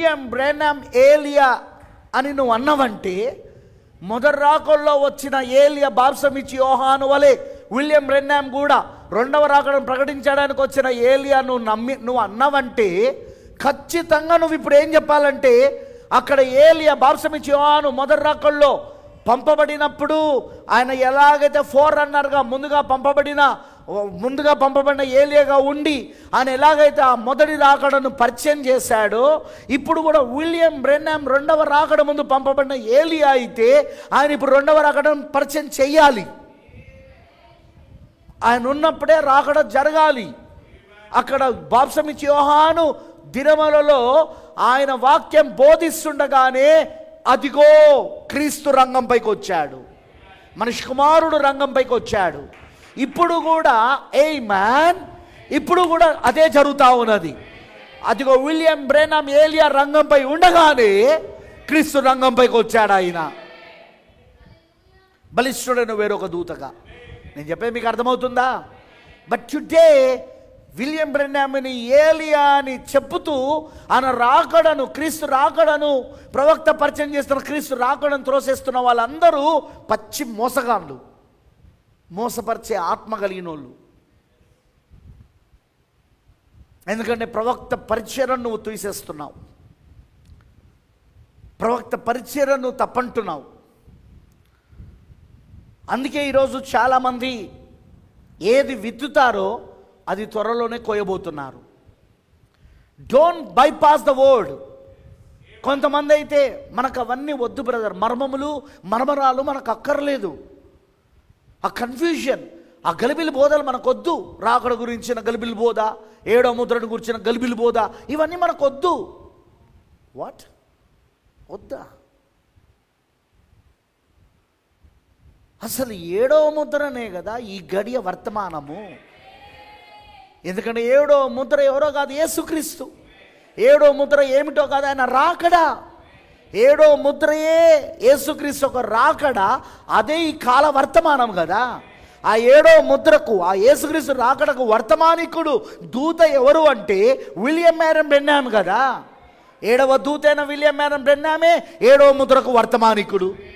William Branham ఏలియా అని నువ్వు అన్నవంటే, మొదటి రాకడలో వచ్చిన ఏలియా బాప్సమిచ్చి యోహాను వలె విలియం బ్రెన్హామ్ కూడా రెండవ రాకడను ప్రకటించడానికి వచ్చిన ఏలియా నువ్వు అన్నవంటే, ఖచ్చితంగా నువ్వు ఇప్పుడు ఏం చెప్పాలంటే, అక్కడ ఏలియా బాప్సమిచ్చి యోహాను మొదటి రాకడలో పంపబడినప్పుడు ఆయన ఎలాగైతే ఫోర్ రన్నర్గా ముందుగా పంపబడిన ఏలియాగా ఉండి ఆయన ఎలాగైతే ఆ మొదటి రాకడను పరిచయం చేశాడో, ఇప్పుడు కూడా విలియం బ్రెన్హామ్ రెండవ రాకడ ముందు పంపబడిన ఏలియా అయితే ఆయన ఇప్పుడు రెండవ రాకడను పరిచయం చేయాలి. ఆయన ఉన్నప్పుడే రాకడ జరగాలి. అక్కడ బాప్సమిచ్చి యోహాను దినములలో ఆయన వాక్యం బోధిస్తుండగానే అదిగో క్రీస్తు రంగంపైకి వచ్చాడు, మనిషి కుమారుడు రంగంపైకి వచ్చాడు. ఇప్పుడు కూడా ఆమేన్, ఇప్పుడు కూడా అదే జరుగుతూ ఉన్నది. అదిగో విలియం బ్రెన్హామ్ ఏలియా రంగంపై ఉండగానే క్రీస్తు రంగంపైకి వచ్చాడు. ఆయన బలిష్ఠుడైన వేరొక దూతగా. నేను చెప్పేది మీకు అర్థమవుతుందా? బట్ టుడే విలియం బ్రెన్హామ్ని ఏలియా అని చెప్పుతూ ఆయన రాకడను, క్రీస్తు రాకడను ప్రవక్త పరిచయం చేస్తున్న క్రీస్తు రాకడను త్రోసేస్తున్న వాళ్ళందరూ పచ్చి మోసగాళ్ళు, మోసపరిచే ఆత్మ కలిగిన వాళ్ళు. ఎందుకంటే ప్రవక్త పరిచయం నువ్వు తీసేస్తున్నావు, ప్రవక్త పరిచయం నువ్వు తప్పంటున్నావు. అందుకే ఈరోజు చాలామంది ఏది విత్తుతారో అది త్వరలోనే కోయబోతున్నారు. Don't bypass the word. కొంతమంది అయితే మనకు అవన్నీ వద్దు బ్రదర్, మర్మరాలు మనకు అక్కర్లేదు. ఆ కన్ఫ్యూజన్, ఆ గలిబిలి బోధలు మనకొద్దు. రాకడ గురించిన గలిబిలి బోధ, ఏడో ముద్రను గురించిన గలిబిలి బోధ, ఇవన్నీ మనకొద్దు. వాట్ వద్దా? అసలు ఏడో ముద్రనే కదా ఈ గడియ వర్తమానము. ఎందుకంటే ఏడో ముద్ర ఎవరో కాదు, యేసుక్రీస్తు. ఏడో ముద్ర ఏమిటో కాదు, ఆయన రాకడా. ఏడో ముద్రయే యేసుక్రీస్తు ఒక రాకడా, అదే ఈ కాల వర్తమానం కదా. ఆ ఏడో ముద్రకు, ఆ యేసుక్రీస్తు రాకడకు వర్తమానికుడు దూత ఎవరు అంటే విలియం మ్యారన్ బ్రెన్హామ్ కదా. ఏడవ దూత అయిన విలియం మ్యారన్ బ్రెన్హామే ఏడవ ముద్రకు వర్తమానికుడు.